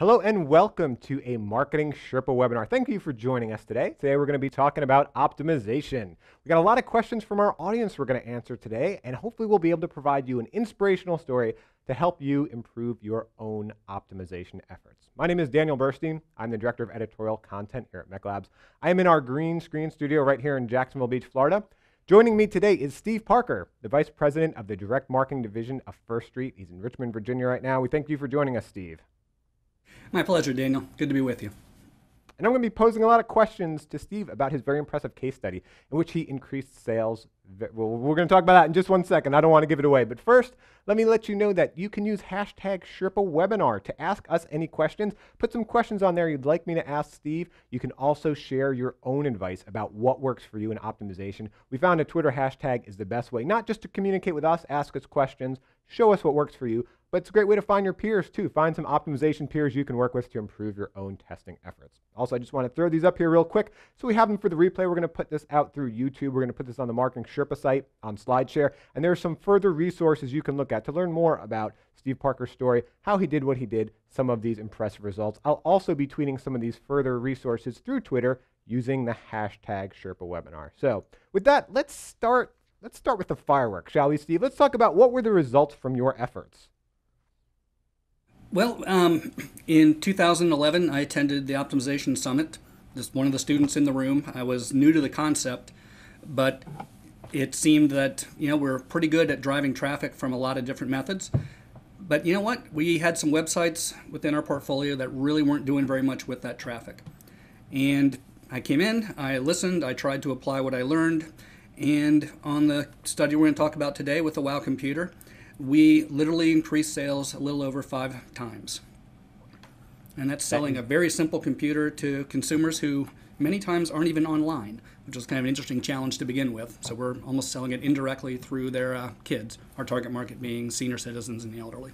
Hello and welcome to a Marketing Sherpa webinar. Thank you for joining us today. Today we're going to be talking about optimization. We got a lot of questions from our audience we're going to answer today, and hopefully we'll be able to provide you an inspirational story to help you improve your own optimization efforts. My name is Daniel Burstein. I'm the Director of Editorial Content here at MECLabs. I am in our green screen studio right here in Jacksonville Beach, Florida. Joining me today is Steve Parker, the Vice President of the Direct Marketing Division of First Street. He's in Richmond, Virginia right now. We thank you for joining us, Steve. My pleasure, Daniel. Good to be with you. And I'm going to be posing a lot of questions to Steve about his very impressive case study in which he increased sales. Well, we're going to talk about that in just one second. I don't want to give it away. But first, let me let you know that you can use hashtag #SherpaWebinar to ask us any questions. Put some questions on there you'd like me to ask Steve. You can also share your own advice about what works for you in optimization. We found a Twitter hashtag is the best way, not just to communicate with us, ask us questions, show us what works for you, but it's a great way to find your peers too. Find some optimization peers you can work with to improve your own testing efforts. Also, I just want to throw these up here real quick. So we have them for the replay. We're going to put this out through YouTube. We're going to put this on the Marketing Sherpa site on SlideShare. And there are some further resources you can look at to learn more about Steve Parker's story, how he did what he did, some of these impressive results. I'll also be tweeting some of these further resources through Twitter using the hashtag #SherpaWebinar. So with that, let's start with the fireworks, shall we, Steve? Let's talk about what were the results from your efforts. Well, in 2011, I attended the Optimization Summit. Just one of the students in the room. I was new to the concept, but it seemed that, we're pretty good at driving traffic from a lot of different methods. But you know what? We had some websites within our portfolio that really weren't doing very much with that traffic. And I came in, I listened, I tried to apply what I learned, and on the study we're going to talk about today with the WOW computer, we literally increased sales a little over 5 times. And that's selling a very simple computer to consumers who many times aren't even online, which was kind of an interesting challenge to begin with. So we're almost selling it indirectly through their kids, our target market being senior citizens and the elderly.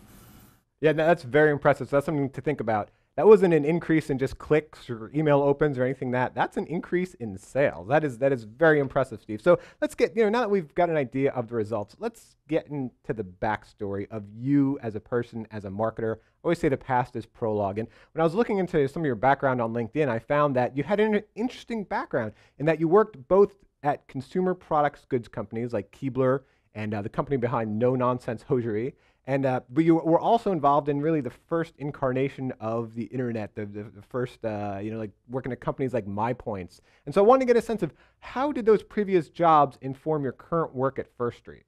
Yeah, that's very impressive. So that's something to think about. That wasn't an increase in just clicks or email opens or anything that's an increase in sales. That is very impressive, Steve. So let's get, now that we've got an idea of the results, let's get into the backstory of you as a person, as a marketer. I always say the past is prologue. And when I was looking into some of your background on LinkedIn, I found that you had an interesting background in that you worked both at consumer products goods companies like Keebler and the company behind No Nonsense Hosiery. And but you were also involved in really the first incarnation of the internet, the first, like working at companies like MyPoints. And so I wanted to get a sense of how did those previous jobs inform your current work at First Street?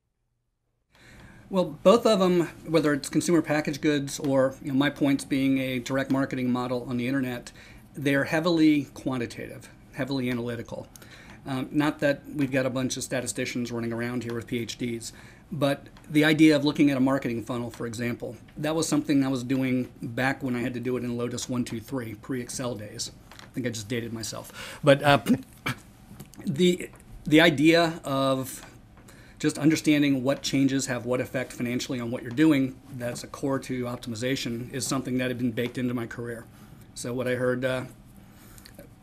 Well, both of them, whether it's consumer packaged goods or MyPoints being a direct marketing model on the internet, they're heavily quantitative, heavily analytical. Not that we've got a bunch of statisticians running around here with PhDs, but the idea of looking at a marketing funnel, for example, that was something I was doing back when I had to do it in Lotus 123, pre-Excel days. I think I just dated myself. But the idea of just understanding what changes have what effect financially on what you're doing, that's a core to optimization, is something that had been baked into my career. So what I heard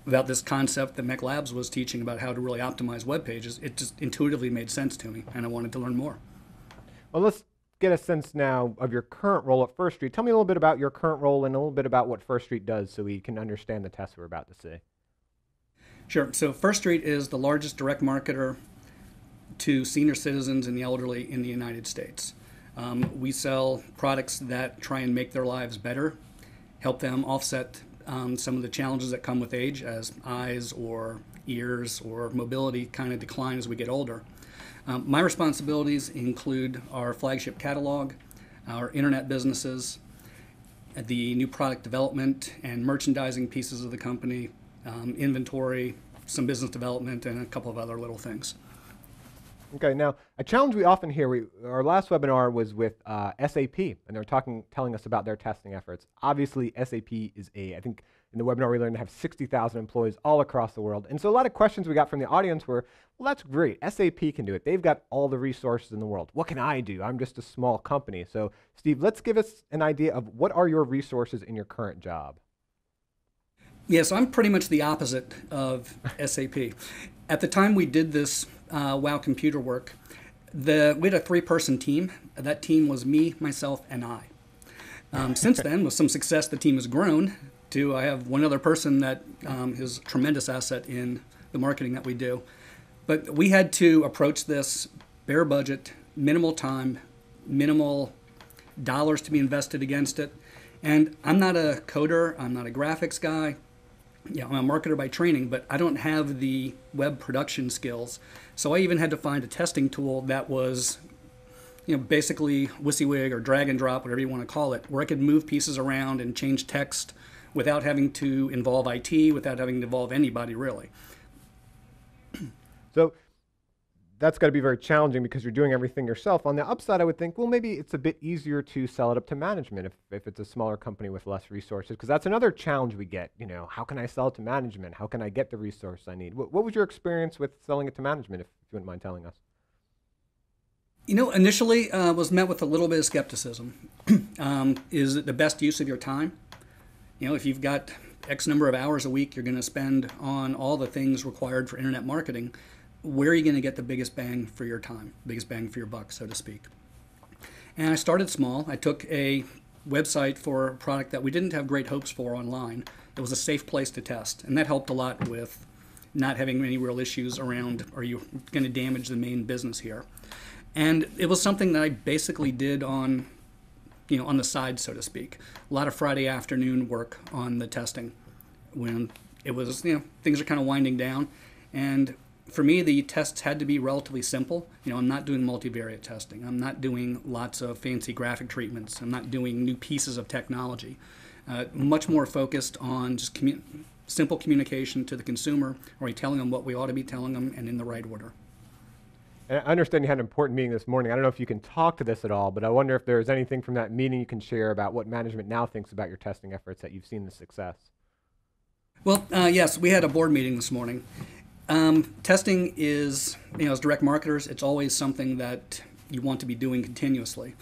about this concept that MECLabs was teaching about how to really optimize web pages, it just intuitively made sense to me, and I wanted to learn more. Well, let's get a sense now of your current role at First Street. Tell me a little bit about your current role and a little bit about what First Street does so we can understand the test we're about to see. Sure. So First Street is the largest direct marketer to senior citizens and the elderly in the United States. We sell products that try and make their lives better, help them offset some of the challenges that come with age as eyes or ears or mobility kind of decline as we get older. My responsibilities include our flagship catalog, our internet businesses, the new product development and merchandising pieces of the company, inventory, some business development, and a couple of other little things. Okay, now a challenge we often hear, our last webinar was with SAP, and they were telling us about their testing efforts. Obviously, SAP is I think in the webinar we learned to have 60,000 employees all across the world. And so a lot of questions we got from the audience were, well, that's great. SAP can do it. They've got all the resources in the world. What can I do? I'm just a small company. So Steve, let's give us an idea of what are your resources in your current job? Yes, I'm pretty much the opposite of SAP. At the time we did this WOW computer work, we had a 3-person team. That team was me, myself, and I. Since then, with some success, the team has grown to I have one other person that is a tremendous asset in the marketing that we do. But we had to approach this bare budget, minimal time, minimal dollars to be invested against it. And I'm not a coder, I'm not a graphics guy. I'm a marketer by training, but I don't have the web production skills. So I even had to find a testing tool that was basically WYSIWYG or drag and drop, whatever you want to call it, where I could move pieces around and change text without having to involve IT, without having to involve anybody really. So that's got to be very challenging because you're doing everything yourself. On the upside, I would think, well, maybe it's a bit easier to sell it up to management if it's a smaller company with less resources, because that's another challenge we get. How can I sell it to management? How can I get the resource I need? What was your experience with selling it to management, if you wouldn't mind telling us? Initially was met with a little bit of skepticism. Is it the best use of your time? If you've got X number of hours a week you're going to spend on all the things required for internet marketing, where are you going to get the biggest bang for your time, biggest bang for your buck, so to speak? And I started small. I took a website for a product that we didn't have great hopes for online. It was a safe place to test, and that helped a lot with not having any real issues around, are you going to damage the main business here? And it was something that I basically did on the side, so to speak. A lot of Friday afternoon work on the testing when it was, things are kind of winding down. And for me, the tests had to be relatively simple. I'm not doing multivariate testing. I'm not doing lots of fancy graphic treatments. I'm not doing new pieces of technology. Much more focused on just simple communication to the consumer, or telling them what we ought to be telling them and in the right order. And I understand you had an important meeting this morning. I don't know if you can talk to this at all, but I wonder if there's anything from that meeting you can share about what management now thinks about your testing efforts, that you've seen the success. Well, yes, we had a board meeting this morning. Testing is, as direct marketers, it's always something that you want to be doing continuously.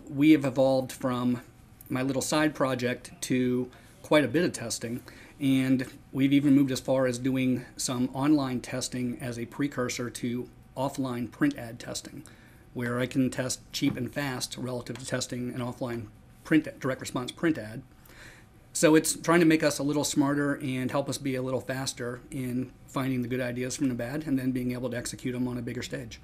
We have evolved from my little side project to quite a bit of testing, and we've even moved as far as doing some online testing as a precursor to offline print ad testing, where I can test cheap and fast relative to testing an offline direct response print ad. So it's trying to make us a little smarter and help us be a little faster in finding the good ideas from the bad and then being able to execute them on a bigger stage.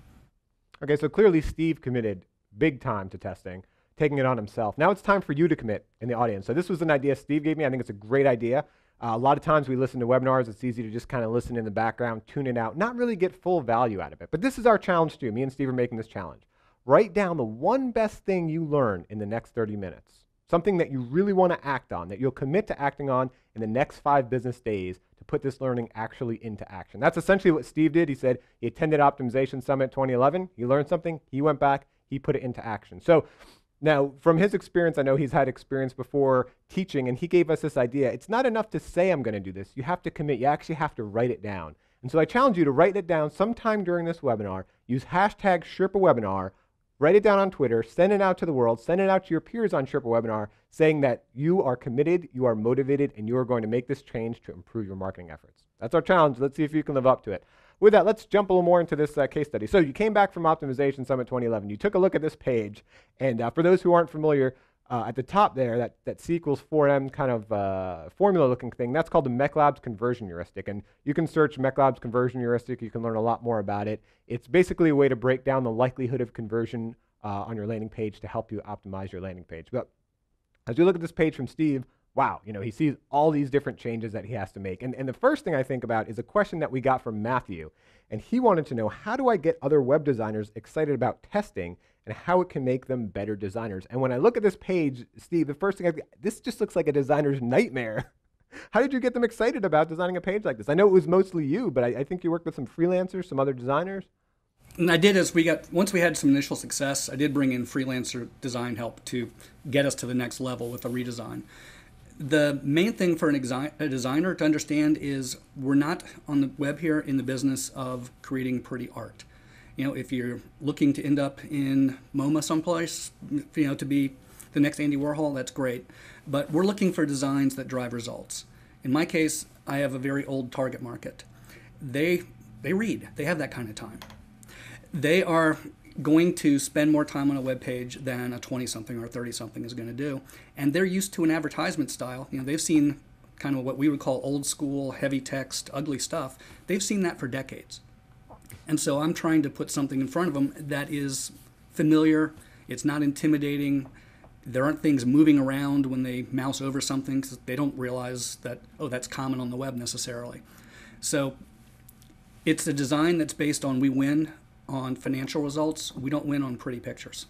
Okay, so clearly Steve committed big time to testing, taking it on himself. Now it's time for you to commit in the audience. So this was an idea Steve gave me. I think it's a great idea. A lot of times we listen to webinars, it's easy to just kind of listen in the background, tune it out, not really get full value out of it. But this is our challenge too. Me and Steve are making this challenge. Write down the one best thing you learn in the next 30 minutes. Something that you really want to act on, that you'll commit to acting on in the next 5 business days to put this learning actually into action. That's essentially what Steve did. He said he attended Optimization Summit 2011. He learned something. He went back. He put it into action. So now, from his experience, I know he's had experience before teaching, and he gave us this idea. It's not enough to say I'm going to do this. You have to commit. You actually have to write it down. And so I challenge you to write it down sometime during this webinar. Use hashtag SherpaWebinar. Write it down on Twitter, send it out to the world, send it out to your peers on Sherpa Webinar, saying that you are committed, you are motivated, and you are going to make this change to improve your marketing efforts. That's our challenge. Let's see if you can live up to it. With that, let's jump a little more into this case study. So you came back from Optimization Summit 2011. You took a look at this page, and for those who aren't familiar, at the top there, that C equals 4M kind of formula-looking thing, that's called the MechLabs conversion heuristic. And you can search MechLabs conversion heuristic. You can learn a lot more about it. It's basically a way to break down the likelihood of conversion on your landing page to help you optimize your landing page. But as you look at this page from Steve, wow, he sees all these different changes that he has to make. And the first thing I think about is a question that we got from Matthew. And he wanted to know, how do I get other web designers excited about testing and how it can make them better designers? And when I look at this page, Steve, the first thing this just looks like a designer's nightmare. How did you get them excited about designing a page like this? I know it was mostly you, but I think you worked with some freelancers, some other designers. And I did, once we had some initial success, I did bring in freelancer design help to get us to the next level with a redesign. The main thing for a designer to understand is we're not on the web here in the business of creating pretty art. If you're looking to end up in MoMA someplace, to be the next Andy Warhol, that's great. But we're looking for designs that drive results. In my case, I have a very old target market. They read. They have that kind of time. They are going to spend more time on a web page than a 20-something or a 30-something is going to do. And they're used to an advertisement style. They've seen kind of what we would call old school, heavy text, ugly stuff. They've seen that for decades. And so I'm trying to put something in front of them that is familiar. It's not intimidating. There aren't things moving around when they mouse over something because they don't realize that, oh, that's common on the web necessarily. So it's a design that's based on we win on financial results. We don't win on pretty pictures.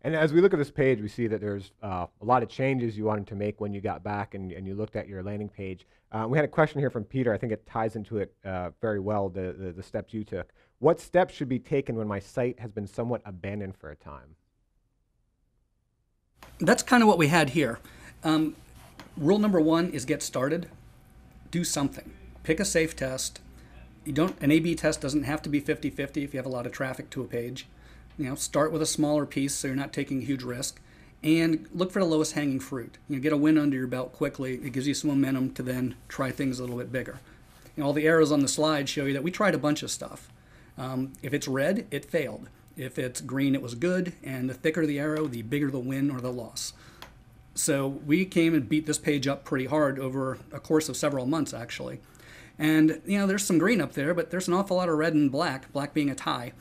And as we look at this page, we see that there's a lot of changes you wanted to make when you got back and you looked at your landing page. We had a question here from Peter. I think it ties into it very well, the steps you took. What steps should be taken when my site has been somewhat abandoned for a time? That's kind of what we had here. Rule number one is get started. Do something. Pick a safe test. An A/B test doesn't have to be 50-50 if you have a lot of traffic to a page. Start with a smaller piece so you're not taking a huge risk, and look for the lowest hanging fruit. Get a win under your belt quickly. It gives you some momentum to then try things a little bit bigger. All the arrows on the slide show you that we tried a bunch of stuff. If it's red, it failed. If it's green, it was good, and the thicker the arrow, the bigger the win or the loss. So we came and beat this page up pretty hard over a course of several months, actually. And, there's some green up there, but there's an awful lot of red and black being a tie.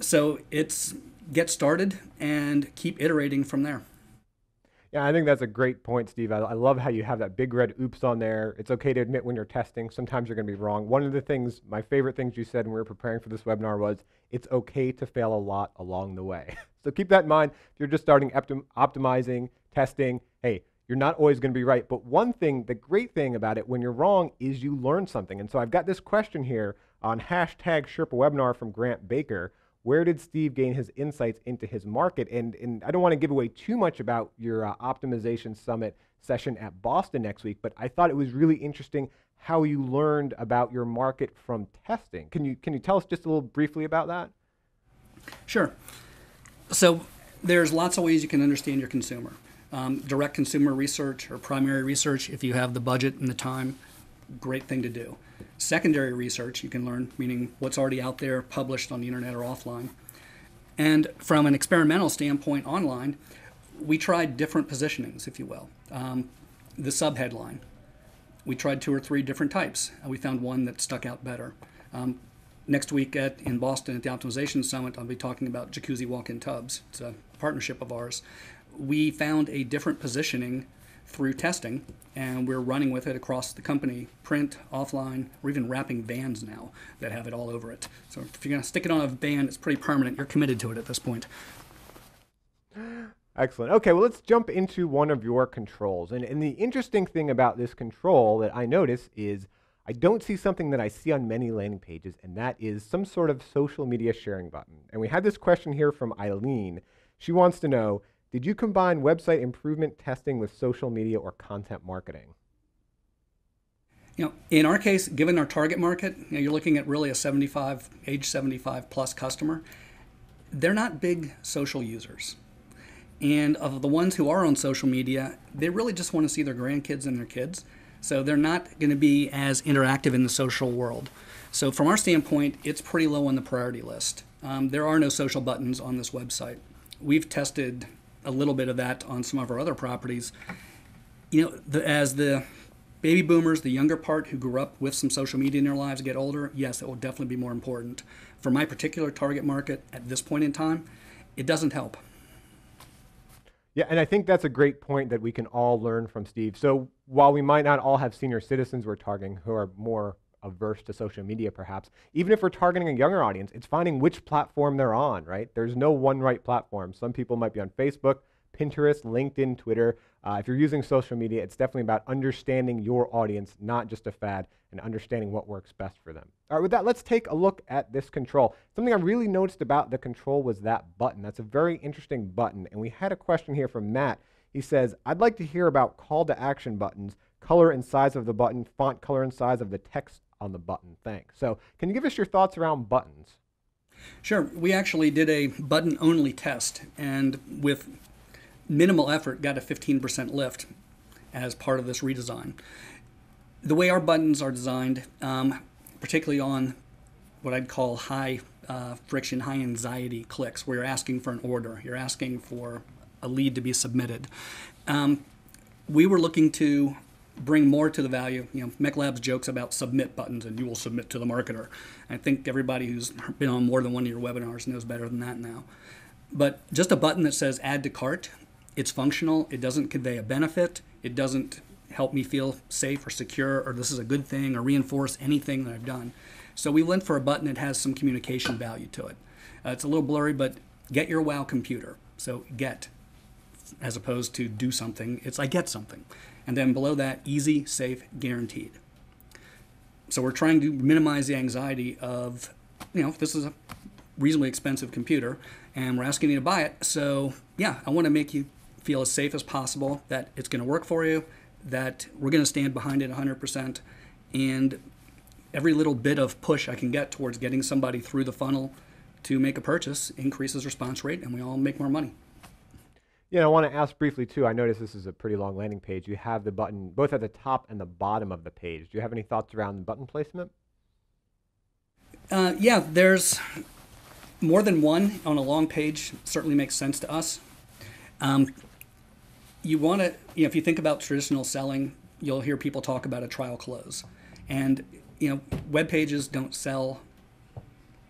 So it's get started and keep iterating from there. Yeah, I think that's a great point, Steve. I love how you have that big red oops on there. It's okay to admit when you're testing. Sometimes you're going to be wrong. One of the things, my favorite things you said when we were preparing for this webinar was, it's okay to fail a lot along the way. So keep that in mind. If you're just starting optimizing, testing, hey, you're not always going to be right. But one thing, the great thing about it when you're wrong is you learn something. And so I've got this question here on hashtag Sherpa Webinar from Grant Baker. Where did Steve gain his insights into his market? And I don't want to give away too much about your optimization summit session at Boston next week, but I thought it was really interesting how you learned about your market from testing. Can you tell us just a little briefly about that? Sure. So there's lots of ways you can understand your consumer. Direct consumer research or primary research, if you have the budget and the time, great thing to do. Secondary research you can learn, meaning what's already out there published on the internet or offline. And from an experimental standpoint online, we tried different positionings, if you will. The subheadline. We tried 2 or 3 different types. We found one that stuck out better. Next week in Boston at the Optimization Summit, I'll be talking about jacuzzi walk-in tubs. It's a partnership of ours. We found a different positioning through testing, and we're running with it across the company, print, offline. We're even wrapping bands now that have it all over it. So if you're going to stick it on a band, it's pretty permanent. You're committed to it at this point. Excellent. Okay, well, let's jump into one of your controls. And the interesting thing about this control that I notice is I don't see something that I see on many landing pages, and that is some sort of social media sharing button. And we had this question here from Eileen. She wants to know, did you combine website improvement testing with social media or content marketing? In our case, given our target market, you're looking at really a age 75 plus customer. They're not big social users. And of the ones who are on social media, they really just want to see their grandkids and their kids. So they're not going to be as interactive in the social world. So from our standpoint, it's pretty low on the priority list. There are no social buttons on this website. We've tested a little bit of that on some of our other properties. As the baby boomers, the younger part who grew up with some social media in their lives get older, yes, it will definitely be more important. For my particular target market at this point in time, it doesn't help. Yeah, and I think that's a great point that we can all learn from Steve. So while we might not all have senior citizens we're targeting who are more averse to social media perhaps, even if we're targeting a younger audience, it's finding which platform they're on, right? There's no one right platform. Some people might be on Facebook, Pinterest, LinkedIn, Twitter. If you're using social media, it's definitely about understanding your audience, not just a fad, and understanding what works best for them. All right, with that, let's take a look at this control. Something I really noticed about the control was that button. That's a very interesting button. And we had a question here from Matt. He says, I'd like to hear about call to action buttons, color and size of the button, font color and size of the text on the button. Thanks. So can you give us your thoughts around buttons? Sure. We actually did a button-only test, and with minimal effort got a 15% lift as part of this redesign. The way our buttons are designed, particularly on what I'd call high friction, high anxiety clicks where you're asking for an order, you're asking for a lead to be submitted. We were looking to bring more to the value. MechLabs jokes about submit buttons and you will submit to the marketer. I think everybody who's been on more than one of your webinars knows better than that now. But just a button that says add to cart, it's functional, it doesn't convey a benefit, it doesn't help me feel safe or secure or this is a good thing or reinforce anything that I've done. So we went for a button that has some communication value to it. It's a little blurry, but get your wow computer. So get, as opposed to do something, it's I get something. And then below that, easy, safe, guaranteed. So we're trying to minimize the anxiety of, this is a reasonably expensive computer and we're asking you to buy it. So yeah, I want to make you feel as safe as possible, that it's going to work for you, that we're going to stand behind it 100%. And every little bit of push I can get towards getting somebody through the funnel to make a purchase increases response rate and we all make more money. Yeah, I want to ask briefly too, I noticed this is a pretty long landing page. You have the button both at the top and the bottom of the page. Do you have any thoughts around button placement? Yeah, there's more than one on a long page, certainly makes sense to us. You want to, if you think about traditional selling, you'll hear people talk about a trial close. And, web pages don't sell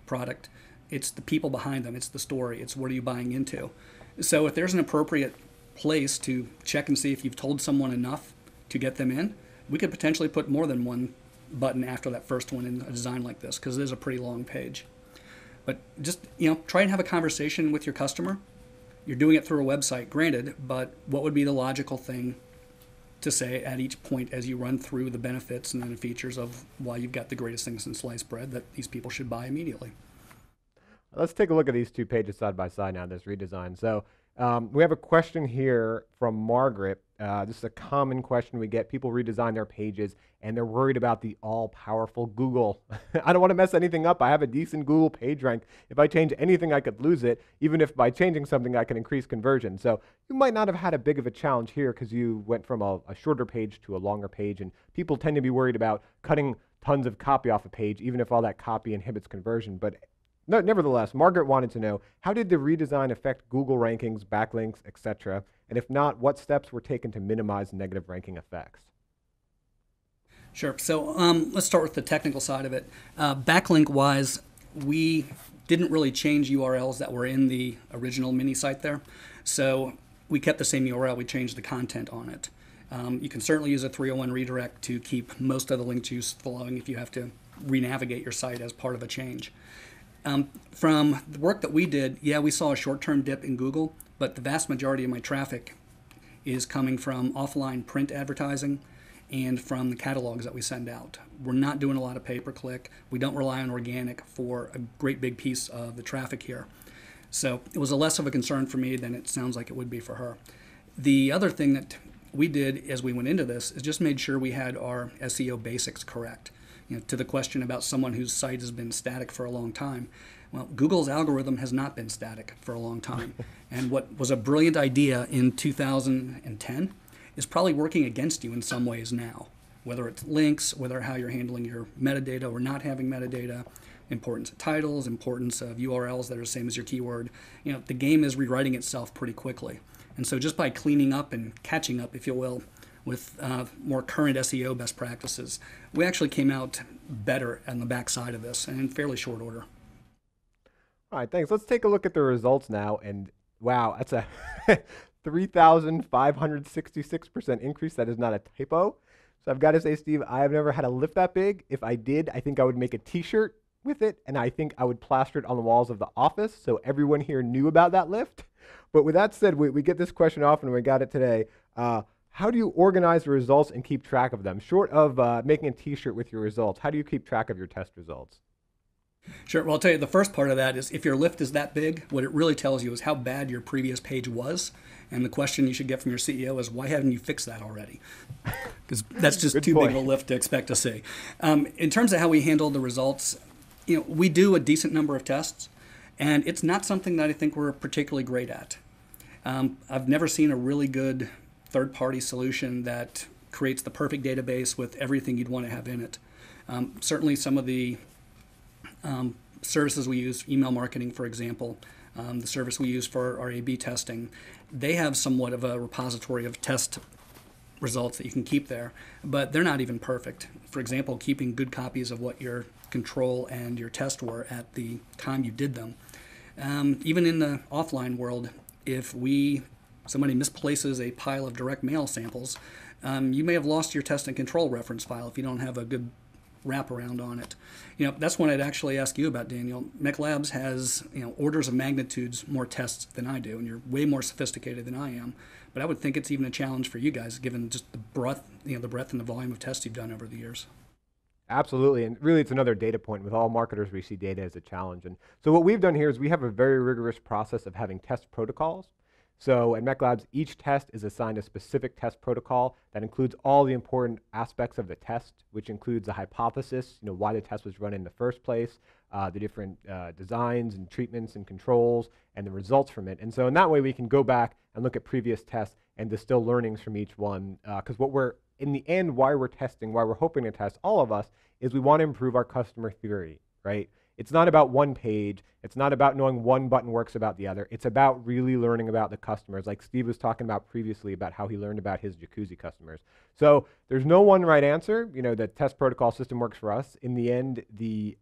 product. It's the people behind them. It's the story. It's what are you buying into. So if there's an appropriate place to check and see if you've told someone enough to get them in, we could potentially put more than one button after that first one in a design like this, because it is a pretty long page. But just, try and have a conversation with your customer. You're doing it through a website, granted, but what would be the logical thing to say at each point as you run through the benefits and then the features of why you've got the greatest things in sliced bread that these people should buy immediately? Let's take a look at these two pages side by side now, this redesign. So we have a question here from Margaret. This is a common question we get. People redesign their pages and they're worried about the all-powerful Google. I don't want to mess anything up. I have a decent Google page rank. If I change anything, I could lose it, even if by changing something, I can increase conversion. So you might not have had a big of a challenge here because you went from a shorter page to a longer page, and people tend to be worried about cutting tons of copy off a page, even if all that copy inhibits conversion. But no, nevertheless, Margaret wanted to know, how did the redesign affect Google rankings, backlinks, etc.? And if not, what steps were taken to minimize negative ranking effects? Sure. So let's start with the technical side of it. Backlink-wise, we didn't really change URLs that were in the original mini site there. So we kept the same URL. We changed the content on it. You can certainly use a 301 redirect to keep most of the link juice flowing if you have to re-navigate your site as part of a change. From the work that we did, yeah, we saw a short-term dip in Google, but the vast majority of my traffic is coming from offline print advertising and from the catalogs that we send out. We're not doing a lot of pay-per-click. We don't rely on organic for a great big piece of the traffic here. So it was a less of a concern for me than it sounds like it would be for her. The other thing that we did as we went into this is just made sure we had our SEO basics correct. To the question about someone whose site has been static for a long time. Well, Google's algorithm has not been static for a long time. And what was a brilliant idea in 2010 is probably working against you in some ways now. Whether it's links, whether how you're handling your metadata or not having metadata, importance of titles, importance of URLs that are the same as your keyword. The game is rewriting itself pretty quickly. And so just by cleaning up and catching up, if you will, with more current SEO best practices, we actually came out better on the backside of this and in fairly short order. All right, thanks. Let's take a look at the results now. And wow, that's a 3,566% increase. That is not a typo. So I've got to say, Steve, I have never had a lift that big. If I did, I think I would make a t-shirt with it, and I think I would plaster it on the walls of the office so everyone here knew about that lift. But with that said, we get this question often, and we got it today. How do you organize the results and keep track of them? Short of making a t-shirt with your results, how do you keep track of your test results? Sure. Well, I'll tell you, the first part of that is if your lift is that big, what it really tells you is how bad your previous page was. And the question you should get from your CEO is, why haven't you fixed that already? Because that's just too big of a lift to expect to see. In terms of how we handle the results, we do a decent number of tests, and it's not something that I think we're particularly great at. I've never seen a really good third-party solution that creates the perfect database with everything you'd want to have in it. Certainly some of the services we use, email marketing, for example, the service we use for our A/B testing, they have somewhat of a repository of test results that you can keep there, but they're not even perfect. For example, keeping good copies of what your control and your test were at the time you did them. Even in the offline world, if somebody misplaces a pile of direct mail samples, you may have lost your test and control reference file if you don't have a good wraparound on it. That's what I'd actually ask you about, Daniel. Mech Labs has orders of magnitudes more tests than I do, and you're way more sophisticated than I am. But I would think it's even a challenge for you guys, given just the breadth and the volume of tests you've done over the years. Absolutely, and really it's another data point. With all marketers, we see data as a challenge. And so what we've done here is we have a very rigorous process of having test protocols. So at Mech Labs, each test is assigned a specific test protocol that includes all the important aspects of the test, which includes the hypothesis, why the test was run in the first place, the different designs and treatments and controls, and the results from it. And so in that way, we can go back and look at previous tests and distill learnings from each one. Because in the end, why we're testing, why we're hoping to test all of us, is we want to improve our customer theory, right? It's not about one page. It's not about knowing one button works about the other. It's about really learning about the customers, like Steve was talking about previously about how he learned about his jacuzzi customers. So there's no one right answer. The test protocol system works for us. In the end, the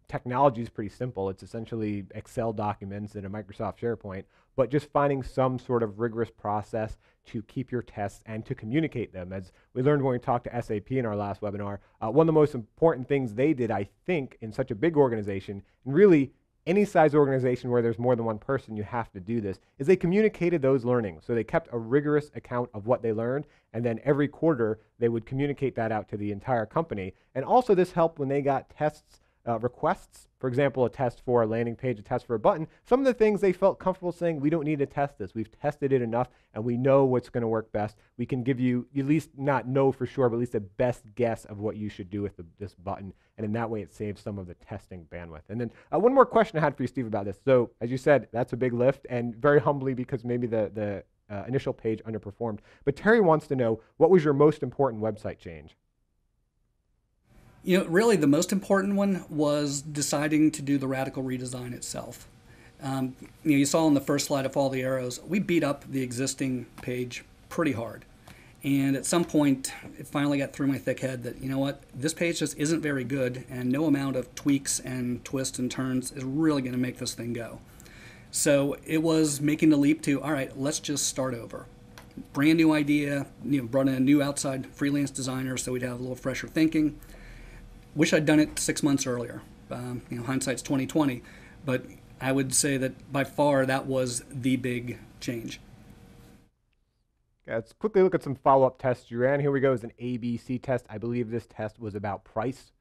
technology is pretty simple. It's essentially Excel documents in a Microsoft SharePoint, but just finding some sort of rigorous process to keep your tests and to communicate them. As we learned when we talked to SAP in our last webinar, one of the most important things they did, I think, in such a big organization, and really any size organization where there's more than one person, you have to do this, is they communicated those learnings. So they kept a rigorous account of what they learned, and then every quarter they would communicate that out to the entire company. And also this helped when they got tests requests, for example, a test for a landing page, a test for a button. Some of the things they felt comfortable saying, we don't need to test this. We've tested it enough and we know what's going to work best. We can give you at least not know for sure, but at least a best guess of what you should do with this button. And in that way, it saves some of the testing bandwidth. And then one more question I had for you, Steve, about this. So as you said, that's a big lift, and very humbly, because maybe the initial page underperformed. But Terry wants to know, what was your most important website change? Really the most important one was deciding to do the radical redesign itself. You saw on the first slide of all the arrows, we beat up the existing page pretty hard. And at some point, it finally got through my thick head that, this page just isn't very good, and no amount of tweaks and twists and turns is really going to make this thing go. So it was making the leap to, all right, let's just start over. Brand new idea, brought in a new outside freelance designer so we'd have a little fresher thinking. Wish I'd done it 6 months earlier. Hindsight's 20/20, but I would say that by far that was the big change. Let's quickly look at some follow-up tests you ran. Here we go, is an ABC test. I believe this test was about price.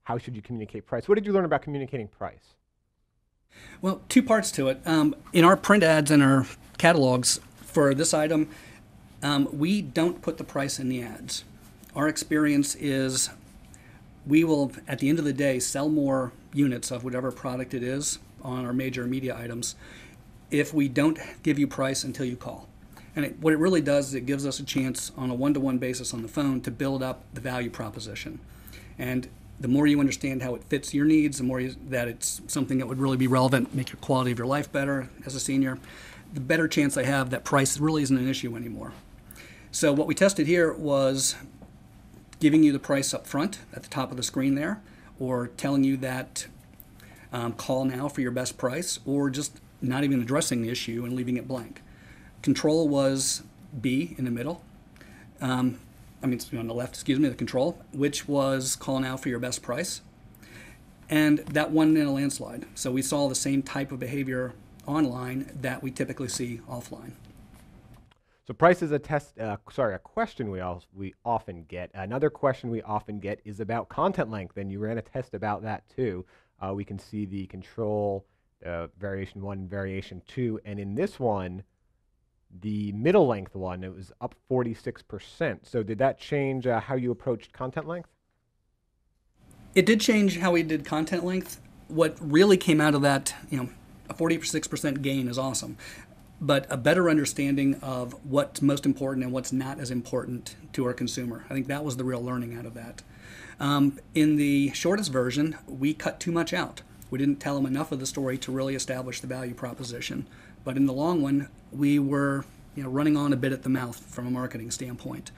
How should you communicate price? What did you learn about communicating price? Well, two parts to it. In our print ads and our catalogs for this item, we don't put the price in the ads. Our experience is we will, at the end of the day, sell more units of whatever product it is on our major media items if we don't give you price until you call. And what it really does is it gives us a chance on a one-to-one basis on the phone to build up the value proposition. And the more you understand how it fits your needs, the more that it's something that would really be relevant, make your quality of your life better as a senior, the better chance I have that price really isn't an issue anymore. So what we tested here was giving you the price up front at the top of the screen there, or telling you that call now for your best price, or just not even addressing the issue and leaving it blank. Control was B in the middle. On the left, the control, which was call now for your best price. And that won in a landslide. So we saw the same type of behavior online that we typically see offline. So price is a question we often get. Another question we often get is about content length, and you ran a test about that too. We can see the control, variation 1 and variation 2, and in this one, the middle length one, it was up 46%. So did that change how you approached content length? It did change how we did content length. What really came out of that, a 46% gain is awesome. But a better understanding of what's most important and what's not as important to our consumer. I think that was the real learning out of that. In the shortest version, we cut too much out. We didn't tell them enough of the story to really establish the value proposition. But in the long run, we were running on a bit at the mouth from a marketing standpoint.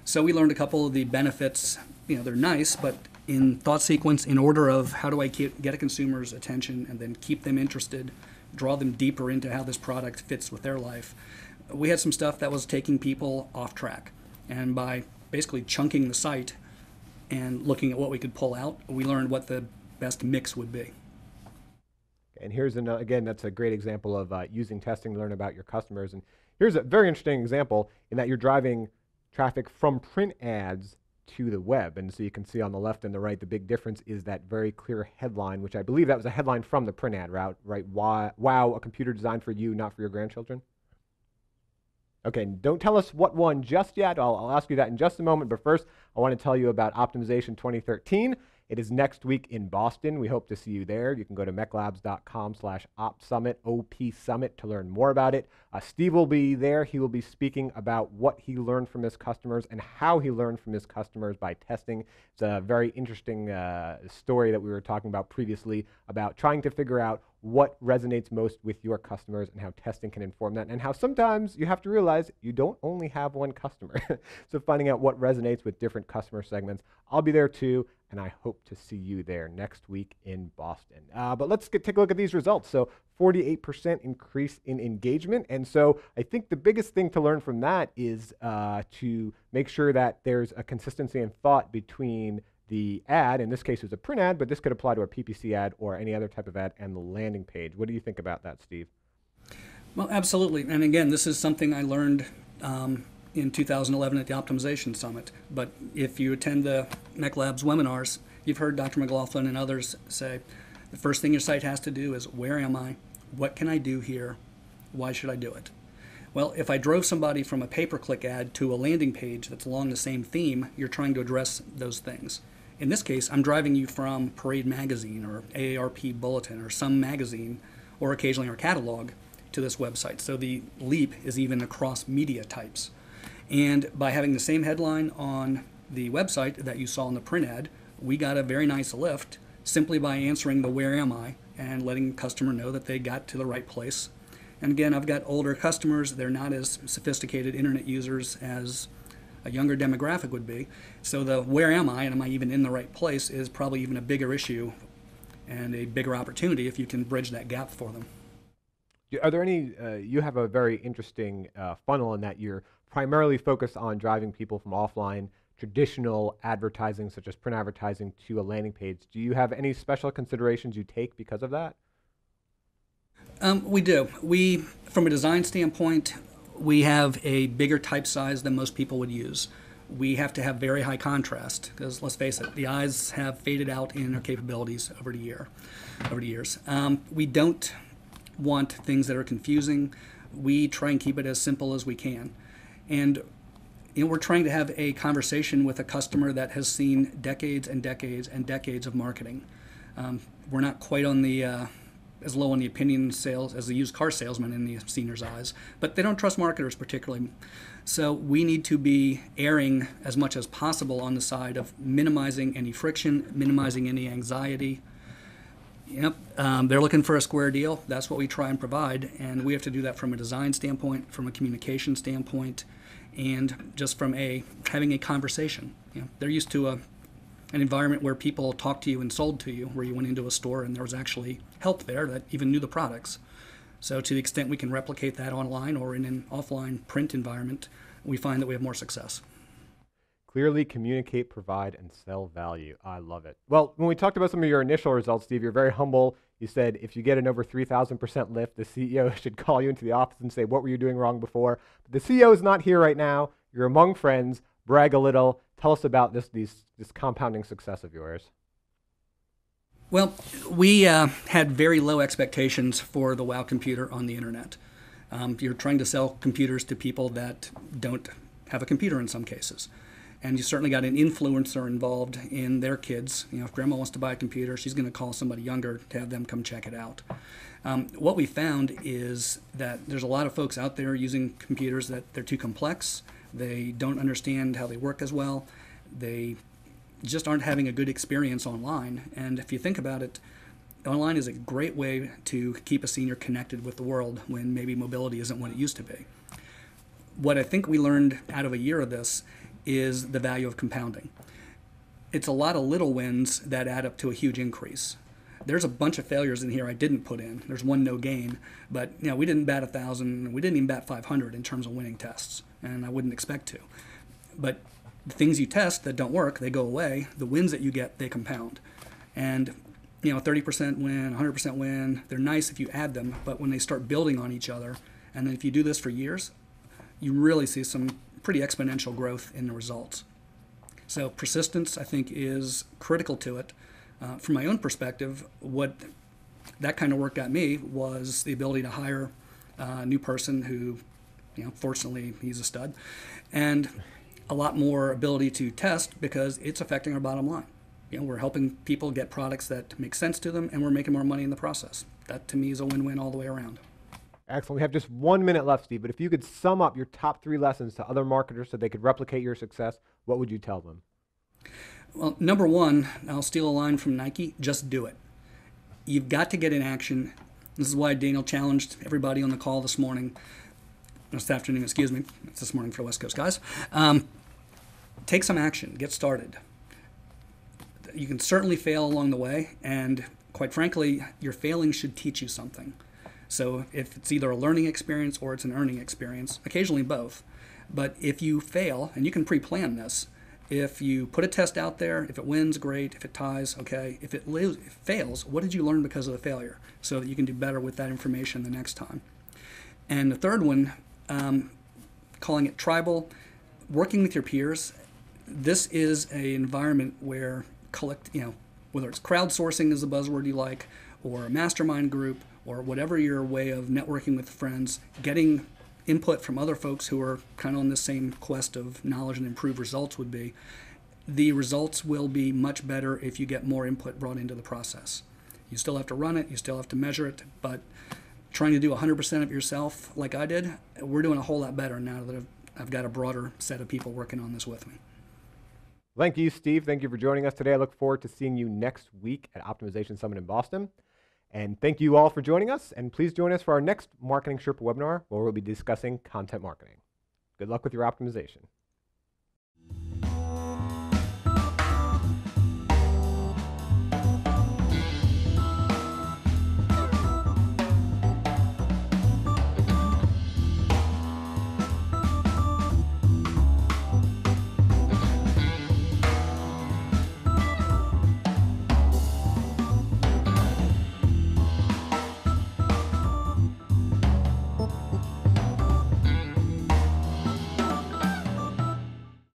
So we learned a couple of the benefits. They're nice, but in thought sequence, in order of how do I get a consumer's attention and then keep them interested, draw them deeper into how this product fits with their life, we had some stuff that was taking people off track. And by basically chunking the site and looking at what we could pull out, we learned what the best mix would be. And here's again, that's a great example of using testing to learn about your customers. And here's a very interesting example in that you're driving traffic from print ads to the web. And so you can see on the left and the right, the big difference is that very clear headline, which I believe that was a headline from the print ad route, right? Wow, a computer designed for you, not for your grandchildren. Okay, don't tell us what one just yet. I'll ask you that in just a moment. But first, I want to tell you about Optimization 2013. It is next week in Boston. We hope to see you there. You can go to mechlabs.com/opsummit, OP Summit, to learn more about it. Steve will be there. He will be speaking about what he learned from his customers and how he learned from his customers by testing. It's a very interesting story that we were talking about previously about trying to figure out what resonates most with your customers and how testing can inform that, and how sometimes you have to realize you don't only have one customer. So finding out what resonates with different customer segments. I'll be there too, and I hope to see you there next week in Boston. But let's take a look at these results. So 48% increase in engagement. And so I think the biggest thing to learn from that is to make sure that there's a consistency in thought between the ad, in this case it was a print ad, but this could apply to a PPC ad or any other type of ad, and the landing page. What do you think about that, Steve? Well, absolutely. And again, this is something I learned in 2011 at the Optimization Summit. But if you attend the Mech Labs webinars, you've heard Dr. McLaughlin and others say, the first thing your site has to do is, where am I? What can I do here? Why should I do it? Well, if I drove somebody from a pay-per-click ad to a landing page that's along the same theme, you're trying to address those things. In this case, I'm driving you from Parade Magazine or AARP Bulletin or some magazine, or occasionally our catalog, to this website. So the leap is even across media types. And by having the same headline on the website that you saw in the print ad, we got a very nice lift simply by answering the where am I and letting the customer know that they got to the right place. And again, I've got older customers. They're not as sophisticated internet users as a younger demographic would be. So the where am I and am I even in the right place is probably even a bigger issue and a bigger opportunity if you can bridge that gap for them. Are there any, you have a very interesting funnel in that you're primarily focused on driving people from offline traditional advertising such as print advertising to a landing page. Do you have any special considerations you take because of that? We do. From a design standpoint, we have a bigger type size than most people would use. We have to have very high contrast because, let's face it, the eyes have faded out in their capabilities over the years. We don't want things that are confusing. We try and keep it as simple as we can. And we're trying to have a conversation with a customer that has seen decades and decades and decades of marketing. We're not quite on the as low on the opinion sales as the used car salesman in the senior's eyes, but they don't trust marketers particularly. So we need to be erring as much as possible on the side of minimizing any friction, minimizing any anxiety. Yep, they're looking for a square deal. That's what we try and provide, and we have to do that from a design standpoint, from a communication standpoint, and just from having a conversation. They're used to an environment where people talked to you and sold to you, where you went into a store and there was actually help there that even knew the products. So to the extent we can replicate that online or in an offline print environment, we find that we have more success. Clearly communicate, provide, and sell value. I love it. Well, when we talked about some of your initial results, Steve, you're very humble. You said if you get an over 3,000% lift, the CEO should call you into the office and say, what were you doing wrong before? But the CEO is not here right now. You're among friends. Brag a little. Tell us about this compounding success of yours. Well, we had very low expectations for the WOW computer on the internet. You're trying to sell computers to people that don't have a computer in some cases. And you certainly got an influencer involved in their kids. If grandma wants to buy a computer, she's going to call somebody younger to have them come check it out. What we found is that there's a lot of folks out there using computers that they're too complex. They don't understand how they work as well. They just aren't having a good experience online. And if you think about it, online is a great way to keep a senior connected with the world when maybe mobility isn't what it used to be. What I think we learned out of a year of this is the value of compounding. It's a lot of little wins that add up to a huge increase. There's a bunch of failures in here I didn't put in. There's one no gain, but we didn't bat 1,000. We didn't even bat 500 in terms of winning tests, and I wouldn't expect to. But the things you test that don't work, they go away. The wins that you get, they compound. And 30% win, 100% win, they're nice if you add them, but when they start building on each other, and then if you do this for years, you really see some pretty exponential growth in the results. So persistence, I think, is critical to it. From my own perspective, what that kind of work got me was the ability to hire a new person who, fortunately, he's a stud, and a lot more ability to test because it's affecting our bottom line. We're helping people get products that make sense to them, and we're making more money in the process. That, to me, is a win-win all the way around. Excellent. We have just 1 minute left, Steve, but if you could sum up your top 3 lessons to other marketers so they could replicate your success, what would you tell them? Well, number one, I'll steal a line from Nike, just do it. You've got to get in action. This is why Daniel challenged everybody on the call this afternoon, excuse me. It's this morning for West Coast guys. Take some action, get started. You can certainly fail along the way, and quite frankly, your failing should teach you something. So if it's either a learning experience or it's an earning experience, occasionally both. But if you fail, and you can pre-plan this, if you put a test out there, if it wins, great. If it ties, okay. If it fails, what did you learn because of the failure so that you can do better with that information the next time? And the third one, calling it tribal, working with your peers. This is an environment where whether it's crowdsourcing is the buzzword you like, or a mastermind group, or whatever your way of networking with friends, getting input from other folks who are kind of on the same quest of knowledge and improved results would be, the results will be much better if you get more input brought into the process. You still have to run it, you still have to measure it, but trying to do 100% of yourself like I did, we're doing a whole lot better now that I've got a broader set of people working on this with me. Thank you, Steve. Thank you for joining us today. I look forward to seeing you next week at Optimization Summit in Boston. And thank you all for joining us. And please join us for our next Marketing Sherpa webinar, where we'll be discussing content marketing. Good luck with your optimization.